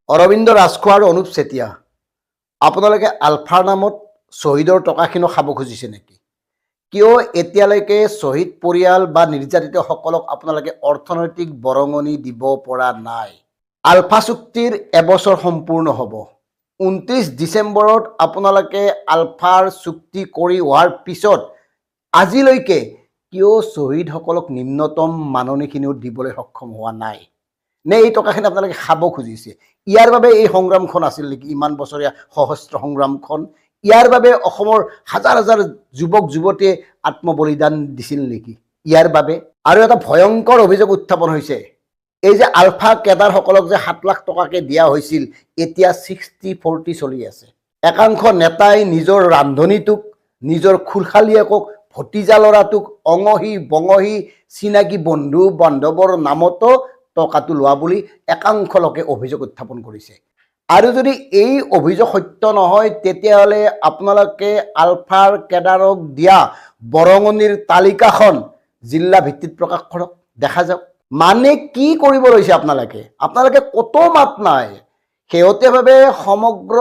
অৰবিন্দ ৰাজখোৱা আৰু অনুপ চেতিয়া আপোনালোকে আলফাৰ নামত শ্বহীদৰ টকাখিনি খাব খুজিছে নেকি? কিয় এতিয়ালৈকে শ্বহীদ পৰিয়াল বা নিৰ্যাতিতসকলক আপোনালোকে অৰ্থনৈতিক বৰঙণি দিব পৰা নাই? আলফা চুক্তিৰ এবছৰ সম্পূৰ্ণ হ'ব। 29 ডিচেম্বৰত আপোনালোকে আলফাৰ চুক্তি কৰি হোৱাৰ পিছত আজিলৈকে কিয় শ্বহীদসকলক নিম্নতম মাননিখিনিও দিবলৈ সক্ষম হোৱা নাই? নে এই টকাখিনি আপোনালোকে খাব খুজিছে? ইয়াৰ বাবে এই সংগ্ৰামখন আছিল নেকি? ইমান বছৰীয়া সশস্ত্ৰ সংগ্ৰামখন, ইয়াৰ বাবে অসমৰ হাজাৰ হাজাৰ যুৱক যুৱতীয়ে আত্মবলিদান দিছিল নেকি? ইয়াৰ বাবে আৰু এটা ভয়ংকৰ অভিযোগ উত্থাপন হৈছে, এই যে আলফা কেডাৰসকলক যে 7 লাখ টকাকে দিয়া হৈছিল, এতিয়া 60-40 চলি আছে। একাংশ নেতাই নিজৰ ৰান্ধনীটোক, নিজৰ খুলখালীয়েকক, ভতিজা ল'ৰাটোক, অঙহী বঙহী চিনাকি বন্ধু বান্ধৱৰ নামতো টকাটো লোৱা বুলি একাংশ লোকে অভিযোগ উত্থাপন কৰিছে। আৰু যদি এই অভিযোগ সত্য নহয়, তেতিয়াহ'লে আপোনালোকে আলফাৰ কেডাৰক দিয়া বৰঙণিৰ তালিকাখন জিলা ভিত্তিত প্ৰকাশ কৰক, দেখা যাওক। মানে কি কৰিব লৈছে আপোনালোকে? আপোনালোকে ক'তো মাত নাই। শেহতীয়াভাৱে সমগ্ৰ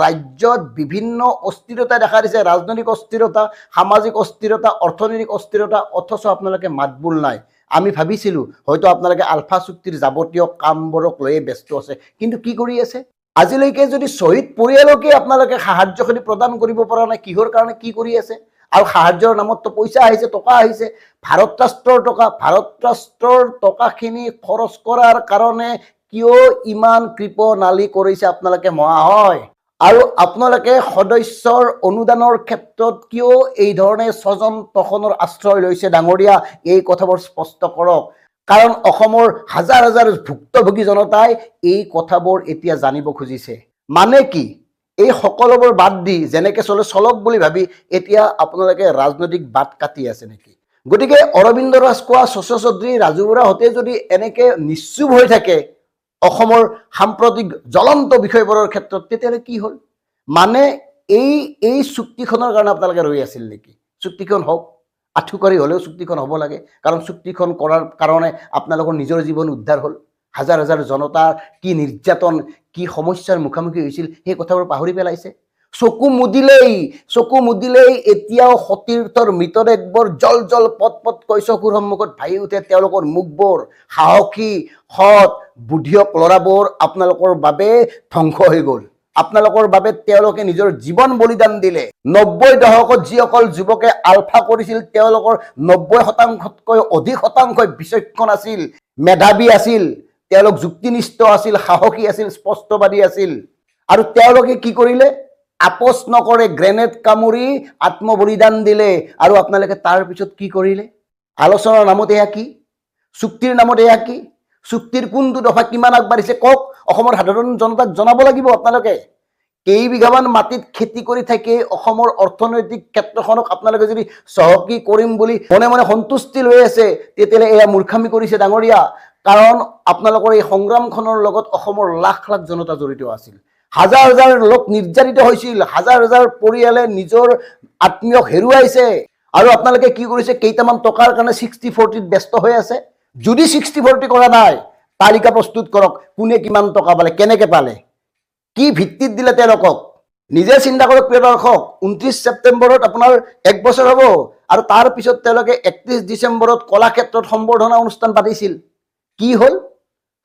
ৰাজ্যত বিভিন্ন অস্থিৰতা দেখা দিছে, ৰাজনৈতিক অস্থিৰতা, সামাজিক অস্থিৰতা, অৰ্থনৈতিক অস্থিৰতা, অথচ আপোনালোকে মাতবোল নাই। আমি ভাবিছিলোঁ হয়তো আপোনালোকে আলফা চুক্তিৰ যাৱতীয় কামবোৰক লৈয়ে ব্যস্ত আছে, কিন্তু কি কৰি আছে? আজিলৈকে যদি শ্বহীদ পৰিয়ালকে আপোনালোকে সাহায্যখিনি প্ৰদান কৰিব পৰা নাই, কিহৰ কাৰণে, কি কৰি আছে? আৰু সাহায্যৰ নামততো পইচা আহিছে, টকা আহিছে, ভাৰত ৰাষ্ট্ৰৰ টকা। ভাৰত ৰাষ্ট্ৰৰ টকাখিনি খৰচ কৰাৰ কাৰণে কিয় ইমান কৃপনালী কৰিছে আপোনালোকে মহাশয়? আৰু আপোনালোকে সদস্যৰ অনুদানৰ ক্ষেত্ৰত কিয় এই ধৰণে স্বজন তখনৰ আশ্ৰয় লৈছে ডাঙৰীয়া? এই কথাবোৰ স্পষ্ট কৰক, কাৰণ অসমৰ হাজাৰ হাজাৰ ভুক্তভোগী জনতাই এই কথাবোৰ এতিয়া জানিব খুজিছে। মানে কি? এই সকলোবোৰ বাদ দি যেনেকে চলে চলক বুলি ভাবি এতিয়া আপোনালোকে ৰাজনৈতিক বাট কাটি আছে নেকি? গতিকে অৰবিন্দ ৰাজখোৱা, শশী চৌধুৰী, ৰাজু বৰাহঁতে যদি এনেকে নিশ্চুপ হৈ থাকে অসমৰ সাম্প্ৰতিক জ্বলন্ত বিষয়বোৰৰ ক্ষেত্ৰত, তেতিয়াহ'লে কি হ'ল? মানে এই চুক্তিখনৰ কাৰণে আপোনালোকে ৰৈ আছিল নেকি? চুক্তিখন হওক, আঁঠুকাৰি হ'লেও চুক্তিখন হ'ব লাগে, কাৰণ চুক্তিখন কৰাৰ কাৰণে আপোনালোকৰ নিজৰ জীৱন উদ্ধাৰ হ'ল। হাজাৰ হাজাৰ জনতাৰ কি নিৰ্যাতন, কি সমস্যাৰ মুখামুখি হৈছিল, সেই কথাবোৰ পাহৰি পেলাইছে। চকু মুদিলেই এতিয়াও সতীৰ্থৰ মৃতদেহবোৰ জল জল পট পটকৈ চকুৰ সন্মুখত ভাহি উঠে। তেওঁলোকৰ মুখবোৰ, সাহসী সৎ বুদ্ধিয়ক ল'ৰাবোৰ আপোনালোকৰ বাবে ধ্বংস হৈ গ'ল। আপোনালোকৰ বাবে তেওঁলোকে নিজৰ জীৱন বলিদান দিলে। 90 দশকত যিসকল যুৱকে আলফা কৰিছিল, তেওঁলোকৰ 90%তকৈ অধিক শতাংশই বিচক্ষণ আছিল, মেধাৱী আছিল, তেওঁলোক যুক্তিনিষ্ঠ আছিল, সাহসী আছিল, স্পষ্টবাদী আছিল। আৰু তেওঁলোকে কি কৰিলে? আপোচ নকৰে গ্ৰেনেড কামুৰি আত্মবলিদান দিলে। আৰু আপোনালোকে তাৰ পিছত কি কৰিলে? আলোচনাৰ নামত এয়া কি? চুক্তিৰ নামত এয়া কি? চুক্তিৰ কোনটো দফা কিমান আগবাঢ়িছে কওক, অসমৰ সাধাৰণ জনতাক জনাব লাগিব। আপোনালোকে কেইবিঘামান মাটিত খেতি কৰি থাকি অসমৰ অৰ্থনৈতিক ক্ষেত্ৰখনক আপোনালোকে যদি চহকী কৰিম বুলি মনে মনে সন্তুষ্টি লৈ আছে, তেতিয়াহ'লে এয়া মূৰ্খামি কৰিছে ডাঙৰীয়া। কাৰণ আপোনালোকৰ এই সংগ্ৰামখনৰ লগত অসমৰ লাখ লাখ জনতা জড়িত আছিল, হাজাৰ হাজাৰ লোক নিৰ্যাতিত হৈছিল, হাজাৰ হাজাৰ পৰিয়ালে নিজৰ আত্মীয়ক হেৰুৱাইছে। আৰু আপোনালোকে কি কৰিছে? কেইটামান টকাৰ কাৰণে 60-40ত ব্যস্ত হৈ আছে। যদি 60-40 কৰা নাই, তালিকা প্ৰস্তুত কৰক, কোনে কিমান টকা পালে, কেনেকে পালে, কি ভিত্তিত দিলে তেওঁলোকক। নিজে চিন্তা কৰক প্ৰিয় দৰ্শক। 29 ছেপ্টেম্বৰত আপোনাৰ 1 বছৰ হ'ব, আৰু তাৰ পিছত তেওঁলোকে 31 ডিচেম্বৰত কলাক্ষেত্ৰত সম্বৰ্ধনা অনুষ্ঠান পাতিছিল। কি হ'ল?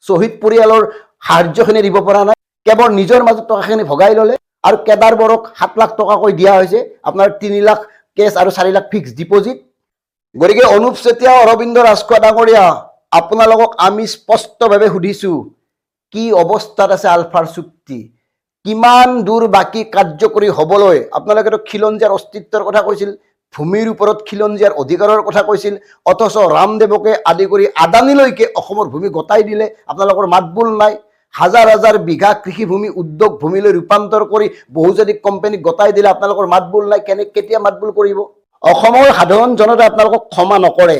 শ্বহীদ পৰিয়ালৰ সাহায্যখিনি দিব পৰা নাই, কেৱল নিজৰ মাজত টকাখিনি ভগাই ল'লে। আৰু কেডাৰবোৰক 7 লাখ টকাকৈ দিয়া হৈছে, আপোনাৰ 3 লাখ কেছ আৰু 4 লাখ ফিক্স ডিপজিট। গতিকে অনুপ চেতিয়া, অৰবিন্দ ৰাজখোৱা ডাঙৰীয়া, আপোনালোকক আমি স্পষ্টভাৱে সুধিছোঁ, কি অৱস্থাত আছে আলফাৰ চুক্তি? কিমান দূৰ বাকী কাৰ্যকৰী হ'বলৈ? আপোনালোকেতো খিলঞ্জীয়াৰ অস্তিত্বৰ কথা কৈছিল, ভূমিৰ ওপৰত খিলঞ্জীয়াৰ অধিকাৰৰ কথা কৈছিল, অথচ ৰামদেৱকে আদি কৰি আদানীলৈকে অসমৰ ভূমি গতাই দিলে। আপোনালোকৰ মাতবোল নাই। হাজাৰ হাজাৰ বিঘা কৃষিভূমি উদ্যোগ ভূমিলৈ ৰূপান্তৰ কৰি বহুজাতিক কোম্পানীক গতাই দিলে। আপোনালোকৰ মাতবোল নাই। কেতিয়া মাতবোল কৰিব? অসমৰ সাধাৰণ জনতাই আপোনালোকক ক্ষমা নকৰে,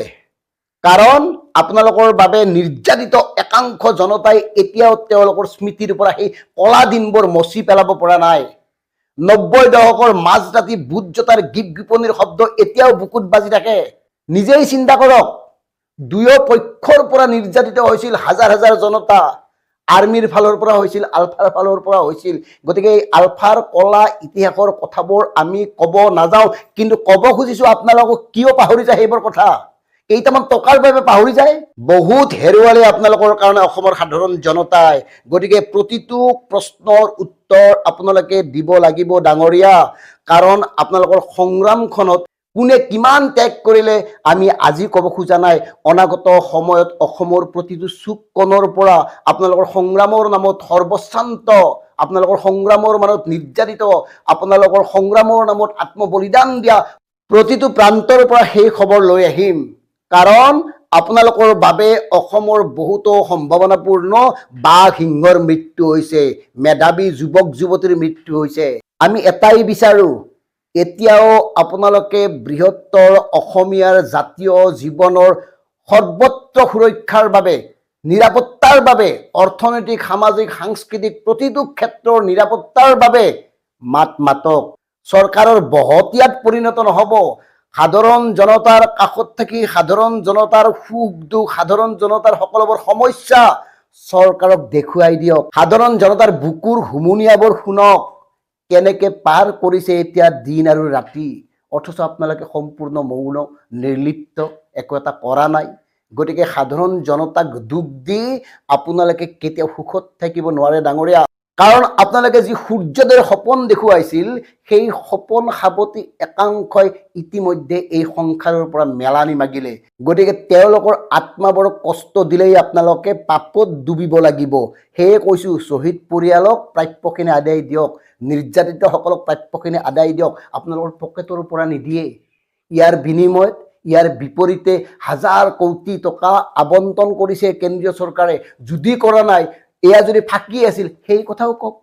কাৰণ আপোনালোকৰ বাবে নিৰ্যাতিত একাংশ জনতাই এতিয়াও তেওঁলোকৰ স্মৃতিৰ পৰা সেই কলা দিনবোৰ মচি পেলাব পৰা নাই। 90 দশকৰ মাজৰাতি বুট জোতাৰ গীপ গীপনিৰ শব্দ এতিয়াও বুকুত বাজি থাকে। নিজেই চিন্তা কৰক, দুয়ো পক্ষৰ পৰা নিৰ্যাতিত হৈছিল হাজাৰ হাজাৰ জনতা, আৰ্মিৰ ফালৰ পৰা হৈছিল, আলফাৰ ফালৰ পৰা হৈছিল। গতিকে এই আলফাৰ কলা ইতিহাসৰ কথাবোৰ আমি ক'ব নাযাওঁ, কিন্তু ক'ব খুজিছোঁ আপোনালোকক কিয় পাহৰি যায় সেইবোৰ কথা। কেইটামান টকাৰ বাবে পাহৰি যায়। বহুত হেৰুৱালে আপোনালোকৰ কাৰণে অসমৰ সাধাৰণ জনতাই। গতিকে প্ৰতিটো প্ৰশ্নৰ উত্তৰ আপোনালোকে দিব লাগিব ডাঙৰীয়া, কাৰণ আপোনালোকৰ সংগ্ৰামখনত কোনে কিমান ত্যাগ কৰিলে আমি আজি ক'ব খোজা নাই। অনাগত সময়ত অসমৰ প্ৰতিটো চুক কোণৰ পৰা আপোনালোকৰ সংগ্ৰামৰ নামত সৰ্বশ্ৰান্ত, আপোনালোকৰ সংগ্ৰামৰ নামত নিৰ্যাতিত, আপোনালোকৰ সংগ্ৰামৰ নামত আত্মবলিদান দিয়া প্ৰতিটো প্ৰান্তৰ পৰা সেই খবৰ লৈ আহিম। কাৰণ আপোনালোকৰ বাবে অসমৰ বহুতো সম্ভাৱনাপূৰ্ণ বাঘ সিংহৰ মৃত্যু হৈছে, মেধাৱী যুৱক যুৱতীৰ মৃত্যু হৈছে। আমি এটাই বিচাৰো, এতিয়াও আপোনালোকে বৃহত্তৰ অসমীয়াৰ জাতীয় জীৱনৰ সৰ্বত্ৰ সুৰক্ষাৰ বাবে, নিৰাপত্তাৰ বাবে, অৰ্থনৈতিক, সামাজিক, সাংস্কৃতিক প্ৰতিটো ক্ষেত্ৰৰ নিৰাপত্তাৰ বাবে মাত মাতক। চৰকাৰৰ বহতীয়াত পৰিণত নহ'ব। সাধাৰণ জনতাৰ কাষত থাকি সাধাৰণ জনতাৰ সুখ দুখ, সাধাৰণ জনতাৰ সকলোবোৰ সমস্যা চৰকাৰক দেখুৱাই দিয়ক। সাধাৰণ জনতাৰ বুকুৰ হুমুনিয়াবোৰ শুনক, কেনেকে পাৰ কৰিছে এতিয়া দিন আৰু ৰাতি, অথচ আপোনালোকে সম্পূৰ্ণ মৌন, নিৰ্লিপ্ত, একো এটা কৰা নাই। গতিকে সাধাৰণ জনতাক দুখ দি আপোনালোকে কেতিয়াও সুখত থাকিব নোৱাৰে ডাঙৰীয়া। কাৰণ আপোনালোকে যি সূৰ্যোদয়ৰ সপোন দেখুৱাইছিল, সেই সপোন সাৱটি একাংশই ইতিমধ্যে এই সংসাৰৰ পৰা মেলানি মাগিলে। গতিকে তেওঁলোকৰ আত্মাবোৰ কষ্ট দিলেই আপোনালোকে পাপত ডুবিব লাগিব। সেয়ে কৈছোঁ, শ্বহীদ পৰিয়ালক প্ৰাপ্যখিনি আদায় দিয়ক, নিৰ্যাতিতসকলক প্ৰাপ্যখিনি আদায় দিয়ক। আপোনালোকৰ পকেটৰ পৰা নিদিয়ে। ইয়াৰ বিনিময়ত, ইয়াৰ বিপৰীতে হাজাৰ কোটি টকা আবণ্টন কৰিছে কেন্দ্ৰীয় চৰকাৰে। যদি কৰা নাই, এয়া যদি ফাঁকি আছিল সেই কথাও কওক।